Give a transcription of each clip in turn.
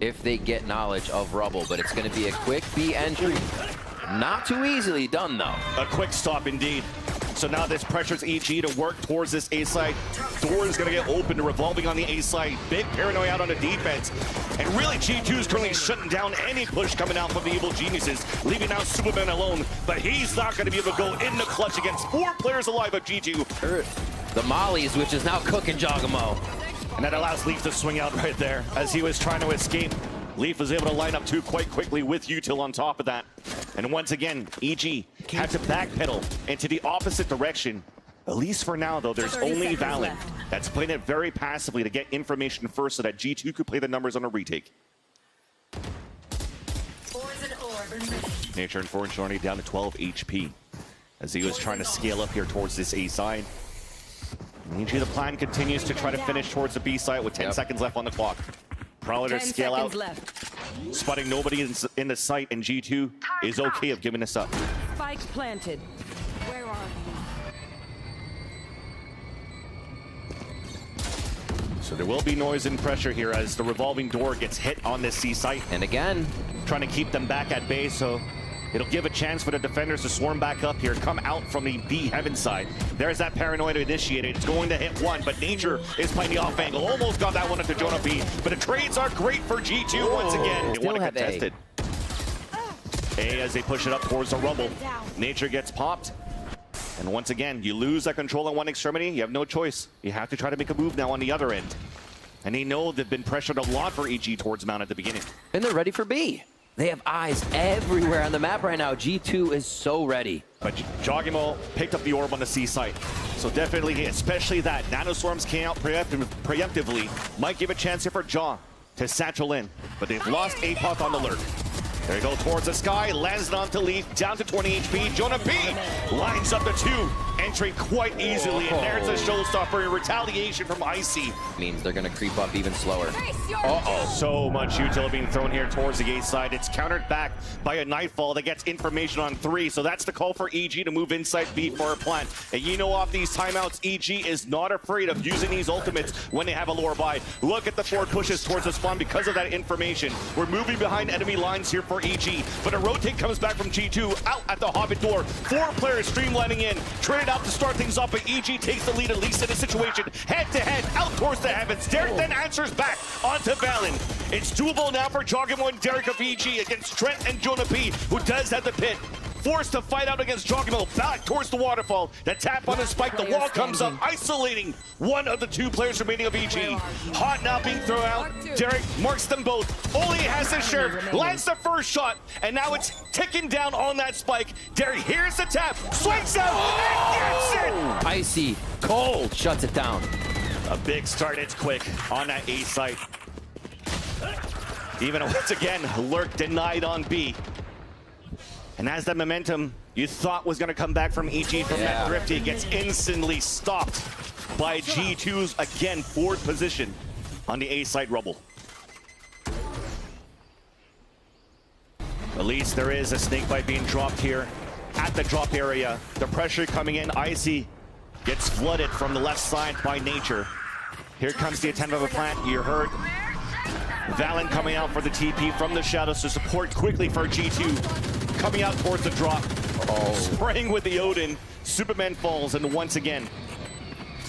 if they get knowledge of Rubble, but it's going to be a quick B entry. Not too easily done, though. A quick stop indeed. So now this pressures EG to work towards this A side. Door is going to get open to revolving on the A side. Big paranoia out on the defense. And really, G2 is currently shutting down any push coming out from the Evil Geniuses, leaving out Superman alone. But he's not going to be able to go in the clutch against 4 players alive of G2. The Mollies, which is now cooking Jogamo. And that allows Leaf to swing out right there as he was trying to escape. Leaf was able to line up 2 quite quickly with Util on top of that. And once again, EG had to backpedal into the opposite direction. At least for now, though, there's only Valen that's playing it very passively to get information first so that G2 could play the numbers on a retake. Nature unfortunately down to 12 HP as he was trying to scale up here towards this A side. EG, the plan continues to try to finish towards the B side with 10 seconds left on the clock. Prowler scale out, spotting nobody in the site, and G2 is okay of giving this up. Spike planted. Where are you? So there will be noise and pressure here as the revolving door gets hit on this C site. And again, trying to keep them back at bay, so it'll give a chance for the defenders to swarm back up here, come out from the B heaven side. There's that paranoia to initiate it. It's going to hit one, but Nature is playing the off angle. Almost got that one into Jonah B, but the trades are great for G2 once again. They want to contest it. A as they push it up towards the Rumble. Nature gets popped. And once again, you lose that control on one extremity, you have no choice. You have to try to make a move now on the other end. And they know they've been pressured a lot for EG towards Mount at the beginning. and they're ready for B. They have eyes everywhere on the map right now. G2 is so ready. But Jogimo picked up the orb on the C site. So definitely, especially that. Nanoswarms came out preemptively. Might give a chance here for Jaw to satchel in. But they've lost Apoth on the lurk. There you go towards the sky, lands it onto Leaf, down to 20 HP. Jonah B lines up the 2, entering quite easily. And there's a showstopper, retaliation from Icy. Means they're going to creep up even slower. Uh-oh. So much utility being thrown here towards the A side. It's countered back by a Nightfall that gets information on 3. So that's the call for EG to move inside B for a plant. And you know, off these timeouts, EG is not afraid of using these ultimates when they have a lower buy. Look at the forward pushes towards the spawn because of that information. We're moving behind enemy lines here for EG. But a rotate comes back from G2 out at the Hobbit door. 4 players streamlining in. Traded out to start things off, but EG takes the lead, at least in this situation. Head to head, out towards the heavens. Derek then answers back onto Valen. It's doable now for Jogamo and Derek of EG against Trent and Jonah P, who does have the pit. Forced to fight out against Jogamo, back towards the waterfall. The tap on the spike, the wall comes up, isolating one of the 2 players remaining of EG. Hot now being thrown out. Derek marks them both. Only has his sheriff, lands the first shot, and now it's ticking down on that spike. Derek hears the tap, swings out, and gets it! Icy, cold, shuts it down. A big start, it's quick on that A site. Even once again, Lurk denied on B. And as that momentum you thought was going to come back from EG from that Thrifty, it gets instantly stopped by G2's, again, forward position on the A side Rubble. At least there is a snake bite being dropped here at the drop area. The pressure coming in. Icy gets flooded from the left side by Nature. Here comes the attempt of a plant. You heard Valen coming out for the TP from the shadows to support quickly for G2. Coming out towards the drop. Spraying with the Odin. Superman falls, and once again,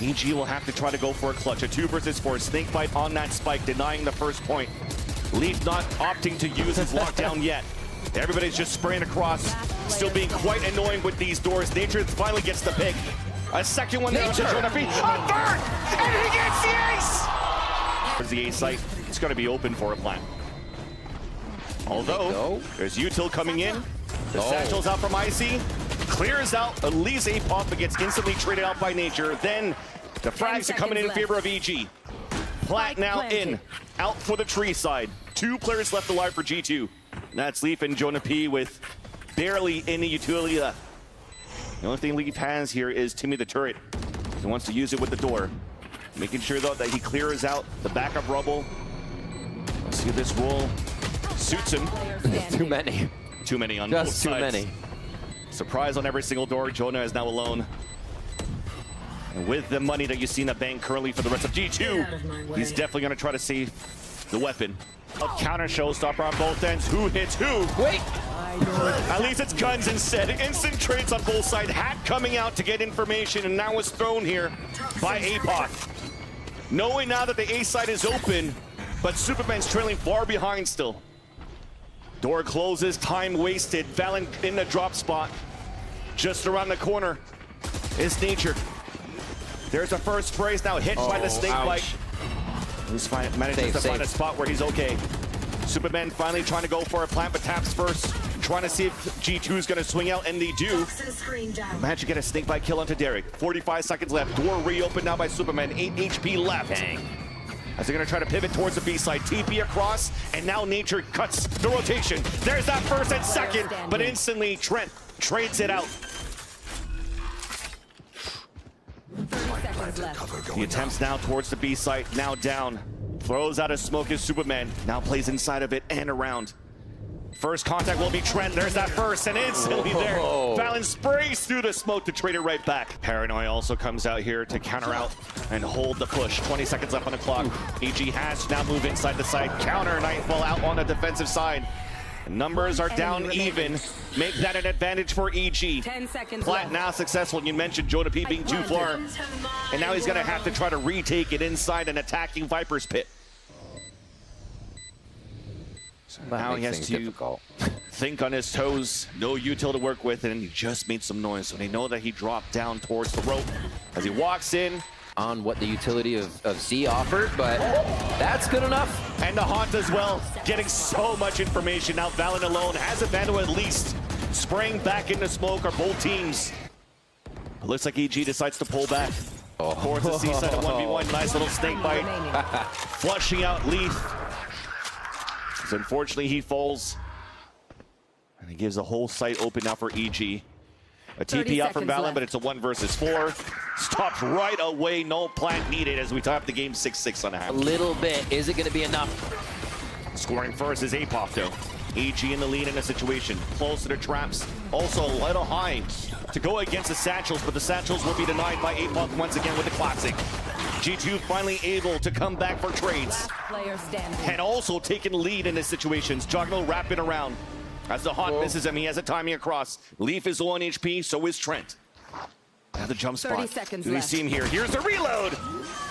EG will have to try to go for a clutch. A 2 versus 4. Snakebite on that spike, denying the first point. Leaf not opting to use his lockdown yet. Everybody's just spraying across. Still being quite annoying with these doors. Nature finally gets the pick. A second one there to Jonah B. A third! And he gets the ace! There's the A site. It's going to be open for a plant. Although, there's Util coming in. The satchel's out from Icy. Clears out, at least a pop, but gets instantly traded out by Nature. Then the frags are coming in favor of EG. Plat now in, out for the tree side. 2 players left alive for G2. And that's Leaf and Jonah P with barely any utility left. The only thing Leaf has here is Timmy the Turret. He wants to use it with the door. Making sure, though, that he clears out the backup Rubble. Let's see if this roll suits him. Too many. Too many on both Just too sides. many. Surprise on every single door. Jonah is now alone. And with the money that you see in the bank currently for the rest of G2, he's definitely going to try to save the weapon. A counter showstopper on both ends. Who hits who? Wait! At least it's guns instead. Instant trades on both sides. Hat coming out to get information, and now is thrown here by Apoth. Knowing now that the A side is open, but Superman's trailing far behind still. Door closes, time wasted. Valen in the drop spot. Just around the corner is Nature. There's a first phrase now hit by the snake bite. He's manages to find a spot where he's okay. Superman finally trying to go for a plant, but taps first. Trying to see if G2 is going to swing out, and they do. Managed to get a snake bite kill onto Derek. 45 seconds left. Door reopened now by Superman. 8 HP left. Dang. As they're going to try to pivot towards the B side. TP across, and now Nature cuts the rotation. There's that first and second, but instantly Trent trades it out. 30 seconds left. The attempts now towards the B site, now down. Throws out a smoke as Superman. Now plays inside of it and around. First contact will be Trent. There's that first, and instantly there. Valen sprays through the smoke to trade it right back. Paranoia also comes out here to counter out and hold the push. 20 seconds left on the clock. EG has to now move inside the side. Counter Nightfall out on the defensive side. Numbers are down even. Make that an advantage for EG. 10 seconds Plat left. now successful. You mentioned Jonah P being too far. And now he's going to have to try to retake it inside an attacking Viper's pit. So now he has to think on his toes. No util to work with, and he just made some noise. So they know that he dropped down towards the rope as he walks in. On what the utility of C offered, but that's good enough. And the Haunt as well, getting so much information. Now Valen alone has a Vandal at least. Spraying back into smoke are both teams. It looks like EG decides to pull back. Towards the C side of 1v1. Nice little snake bite. Flushing out Leaf. So unfortunately he falls. And he gives the whole site open now for EG. A TP out from Valen, but it's a 1 versus 4. Stopped right away, no plant needed as we tie up the game 6-6 on a half. A little bit. Is it going to be enough? Scoring first is Apoth though. EG in the lead in a situation. Close to the traps. Also a little high to go against the Satchels, but the Satchels will be denied by Apoth once again with the classic. G2 finally able to come back for trades. Player standing. And also taking lead in this situations. Jogno wrapping around. As the Haunt misses him, he has a timing across. Leaf is low on HP, so is Trent. Now the jump spot. 30 seconds Do we left. see him here? Here's the reload!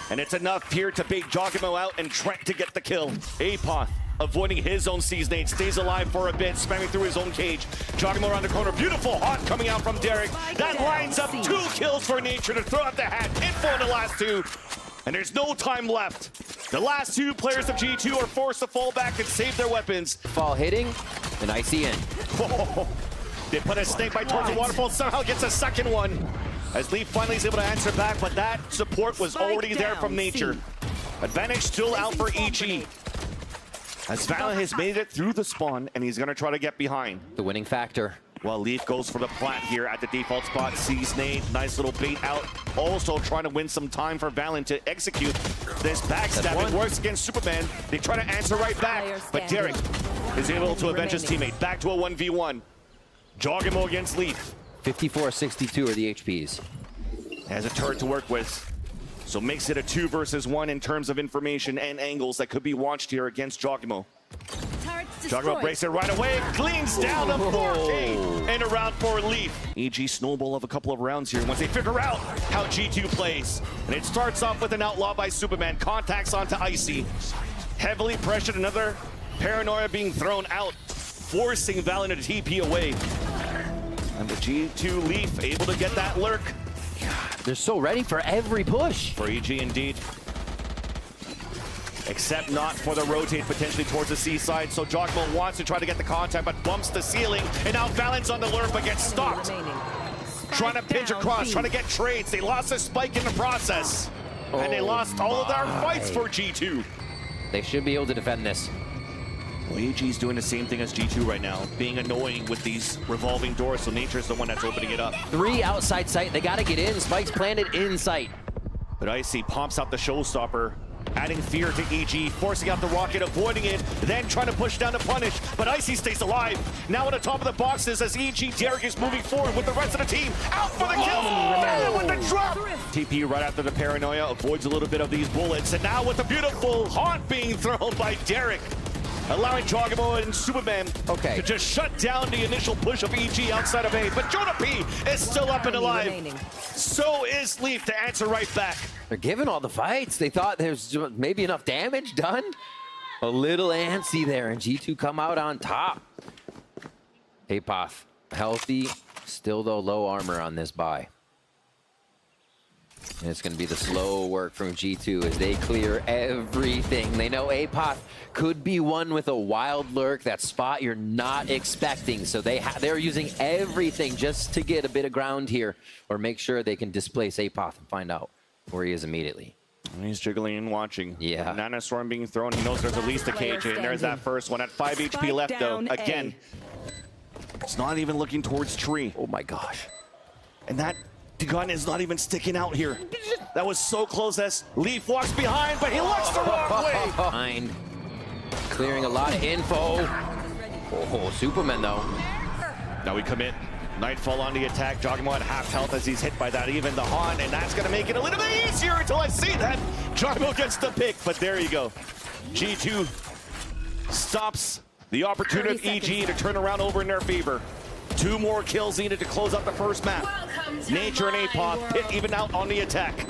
And it's enough here to bait Jogimo out and Trent to get the kill. Apoth avoiding his own Seasonade, stays alive for a bit, spamming through his own cage. Jogimo around the corner, beautiful Haunt coming out from Derek. That lines up 2 kills for Nature to throw out the hat. Info in the last 2. And there's no time left. The last 2 players of G2 are forced to fall back and save their weapons. Fall hitting, an icy in. They put a snake bite towards the waterfall, somehow gets a second one. As Leaf finally is able to answer back, but that support was already there from Nature. Advantage still out for EG. As Valen has made it through the spawn, and he's gonna try to get behind. The winning factor. Well, Leaf goes for the plat here at the default spot. Sees Nate, nice little bait out. Also trying to win some time for Valen to execute this backstab. It works against Superman. They try to answer right back, but Derek is able to avenge his teammate. Back to a 1v1. Jogimo against Leaf. 54-62 are the HPs. Has a turret to work with. So makes it a 2 versus 1 in terms of information and angles that could be watched here against Jogimo. Jogimo breaks it right away, cleans down the 4K and around for Leaf. EG snowball of a couple of rounds here once they figure out how G2 plays. And it starts off with an outlaw by Superman, contacts onto Icy. Heavily pressured, another Paranoia being thrown out, forcing Valen to TP away. And the G2 Leaf able to get that lurk. They're so ready for every push. For EG indeed. Except not for the rotate potentially towards the C side. So Jogmo wants to try to get the contact, but bumps the ceiling. And now Valen's on the lurk, but gets stopped. Trying to pinch across, trying to get trades. They lost a spike in the process. And they lost all of their fights for G2. They should be able to defend this. Well, EG's doing the same thing as G2 right now, being annoying with these revolving doors, so Nature's the one that's opening it up. 3 outside sight, they gotta get in. Spike's planted in sight. But Icy pops out the showstopper. adding fear to EG, forcing out the rocket, avoiding it, then trying to push down to punish, but Icy stays alive. Now on the top of the boxes as EG, Derek is moving forward with the rest of the team. Out for the kill, and with the drop. TP right after the paranoia, avoids a little bit of these bullets, and now with the beautiful haunt being thrown by Derek, allowing Jogamo and Superman to just shut down the initial push of EG outside of A. But Jonah P is still up and alive. So is Leaf to answer right back. They're giving all the fights. They thought there's maybe enough damage done. A little antsy there, and G2 come out on top. Apoth, healthy, still though low armor on this buy. And it's going to be the slow work from G2 as they clear everything. They know Apoth could be one with a wild lurk, that spot you're not expecting. So they're using everything just to get a bit of ground here or make sure they can displace Apoth and find out where he is immediately. And he's jiggling and watching. Yeah. Nana Storm being thrown. He knows there's at least a cage in. There's that first one at 5 HP left though. Again, it's not even looking towards tree. Oh my gosh. And that gun is not even sticking out here. That was so close as Leaf walks behind, but he looks the wrong way. Behind. Clearing a lot of info. Oh, Superman though. Now we commit. Nightfall on the attack. Jogamo at half health as he's hit by that, even the haunt, and that's going to make it a little bit easier until I see that. Jogamo gets the pick, but there you go. G2 stops the opportunity of EG to turn around over in their favor. 2 more kills needed to close out the first map. Nature and Apoth pit even out on the attack.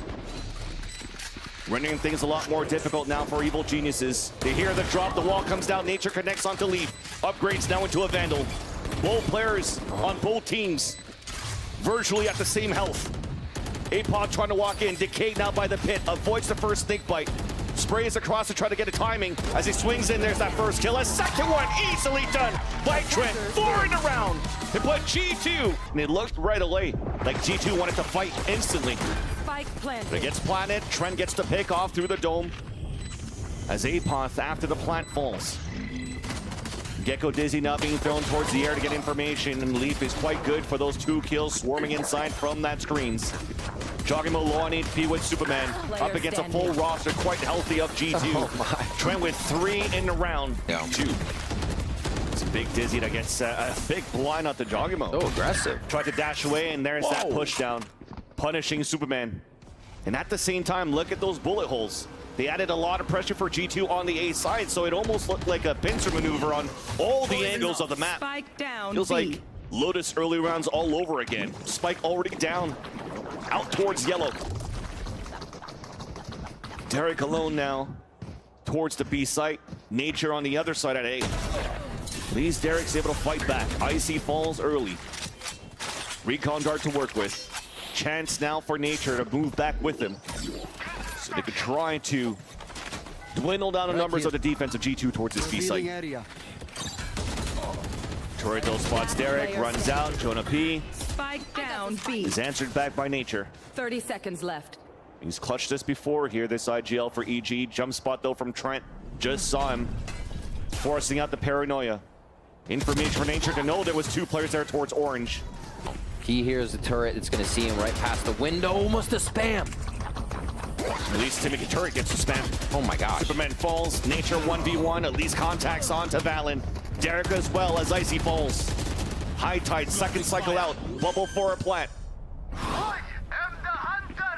Rendering things a lot more difficult now for Evil Geniuses. They hear the drop, the wall comes down, Nature connects onto Leaf. Upgrades now into a Vandal. Both players on both teams virtually at the same health. Apoth trying to walk in, decayed now by the pit, avoids the first snake bite. Sprays across to try to get a timing. As he swings in, there's that first kill. A second one easily done by Trent. 4 in the round. It put G2, and it looked right away like G2 wanted to fight instantly. Spike planted. It gets planted. Trent gets the pick off through the dome. As Apoth, after the plant falls. Gecko Dizzy now being thrown towards the air to get information, and Leaf is quite good for those 2 kills swarming inside from that screens. Jogamo low on HP with Superman, up against a full roster, quite healthy of G2. Oh Trent with 3 in the round. Yeah. 2. It's a big Dizzy that gets a big blind out to Jogamo. So aggressive. Tried to dash away, and there's that push down, punishing Superman. And at the same time, look at those bullet holes. They added a lot of pressure for G2 on the A side, so it almost looked like a pincer maneuver on all the angles of the map. Spike down. Feels like Lotus early rounds all over again. Spike already down, out towards yellow. Derek alone now, towards the B site. Nature on the other side at A. Lee's Derek's able to fight back. Icy falls early. Recon dart to work with. Chance now for Nature to move back with him. So they could try to dwindle down the numbers of the defense of G2 towards this B site. Toward those spots, Derek runs out. Jonah P Spike down. B. is answered back by Nature. 30 seconds left. He's clutched this before here, this IGL for EG. Jump spot though from Trent. Just saw him forcing out the paranoia. Information for Nature to know there was 2 players there towards orange. He hears the turret. It's going to see him right past the window. Almost a spam. At least Timothy Turret gets the spam. Oh my gosh. Superman falls. Nature 1v1. At least contacts onto Valen. Derek as well as Icy falls. High Tide, second cycle out. Bubble for a plant.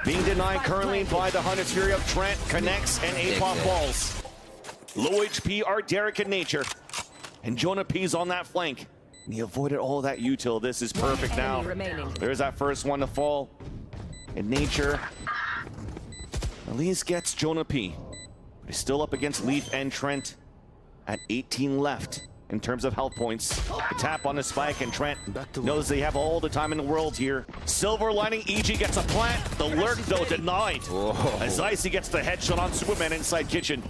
Being denied currently by the Hunter's Fury of Trent. Connects and Apoth falls. Low HP are Derek and Nature. And Jonah P's on that flank. And he avoided all that util. This is perfect now. There's that first one to fall. And Nature at least gets Jonah P. But he's still up against Leaf and Trent at 18 left in terms of health points. A tap on the spike, and Trent knows they have all the time in the world here. Silver lining, EG gets a plant. The lurk, though, denied. As Icy gets the headshot on Superman inside kitchen.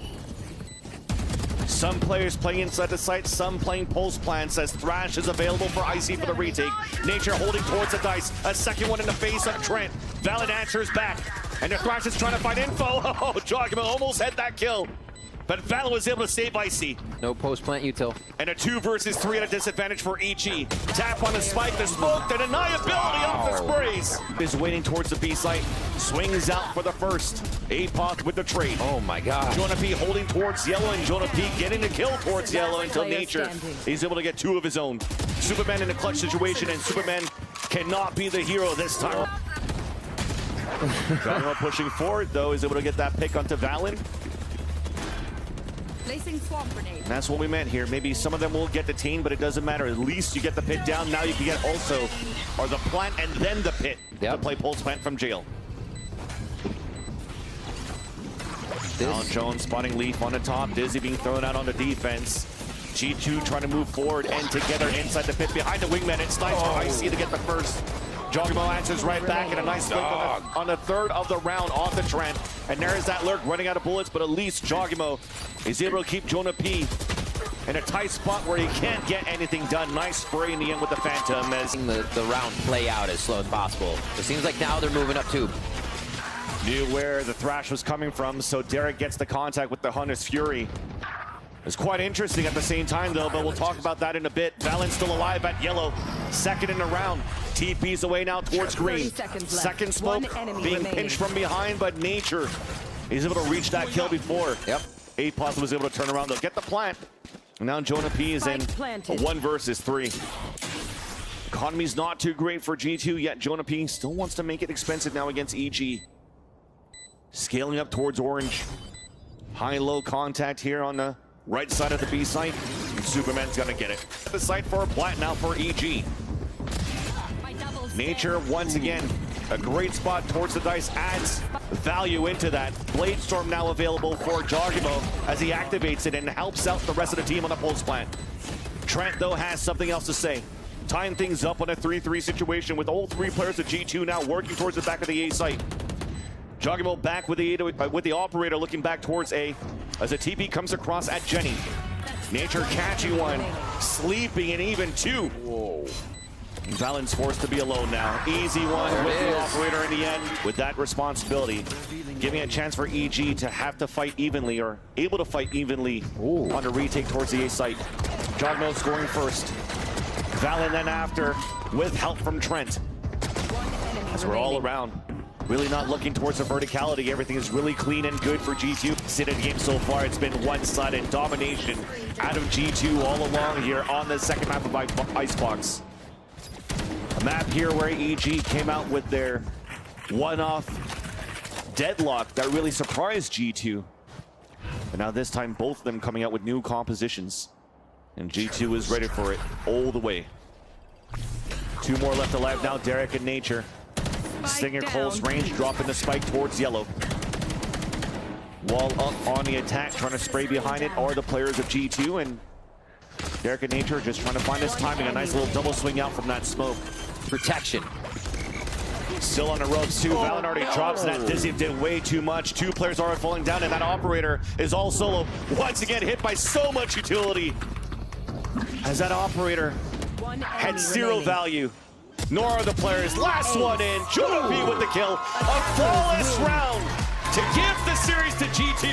Some players playing inside the site, some playing post plants as Thrash is available for Icy for the retake. Nature holding towards the dice. A second one in the face of Trent. Valid answers back. And the Thrash is trying to find info. Oh, Jogamo almost had that kill. But Valid was able to save Icy. No post plant util. And a 2 versus 3 at a disadvantage for EG. Tap on the spike, the smoke, the deniability off the sprays. Is waiting towards the B site. Swings out for the first. Apoth with the trade. Oh my god. Jonah P holding towards yellow, and Jonah P getting the kill towards yellow until player Nature standing. is able to get 2 of his own. Superman in a clutch situation, and Superman cannot be the hero this time. Geogimo pushing forward, though, is able to get that pick onto Valen. Placing swamp grenade. And that's what we meant here. Maybe some of them will get detained, but it doesn't matter. At least you get the pit down. Now you can get also, or the plant and then the pit to play Pulse Plant from jail. Alan Jones spotting Leaf on the top. Dizzy being thrown out on the defense. G2 trying to move forward and together inside the pit behind the wingman. It's nice for Icy to get the first. Geogimo answers right back, and a nice flick on the third of the round off the Trent. And there's that lurk running out of bullets, but at least Geogimo is able to keep Jonah P in a tight spot where he can't get anything done. Nice spray in the end with the Phantom as The round play out as slow as possible. It seems like now they're moving up too. knew where the thrash was coming from, so Derek gets the contact with the Hunter's Fury. It's quite interesting at the same time, though, but we'll talk about that in a bit. Valen's still alive at yellow. Second in the round. TP's away now towards green. Second smoke being pinched from behind, but Nature is able to reach that kill before. Yep. Apoth was able to turn around. They'll get the plant. And now Jonah P is in a 1 versus 3. Economy's not too great for G2, yet Jonah P still wants to make it expensive now against EG. Scaling up towards orange. High-low contact here on the right side of the B site. And Superman's gonna get it. The site for a plant now for EG. Nature once again, a great spot towards the dice, adds value into that. Blade Storm now available for Geogimo as he activates it and helps out the rest of the team on the pulse plant. Trent, though, has something else to say. Tying things up on a 3-3 situation with all 3 players of G2 now working towards the back of the A site. Geogimo back with the operator looking back towards A as a TP comes across at Jenny. Nature catching one, sleeping, and even 2. Whoa. Valen's forced to be alone now. Easy one with the operator in the end with that responsibility. Giving a chance for EG to have to fight evenly, or able to fight evenly on the retake towards the A site. Geogimo scoring first. Valen then after with help from Trent. As we're all around. Really not looking towards the verticality. Everything is really clean and good for G2. Sit in the game so far, it's been one-sided domination out of G2 all along here on the second map of Icebox. A map here where EG came out with their one-off deadlock that really surprised G2. And now this time, both of them coming out with new compositions. And G2 is ready for it all the way. 2 more left alive now, Derek and Nature. Stinger close range, dropping the spike towards yellow. Wall up on the attack, trying to spray behind it are the players of G2, and Derek and Nature just trying to find his timing. A nice little double swing out from that smoke. Protection. Still on the ropes too. Valen already drops that. Dizzy did way too much. 2 players are falling down, and that operator is all solo. Once again hit by so much utility. As that operator had 0 value. Nor are the players. Last one in. Jonah P with the kill. A flawless round to give the series to G2.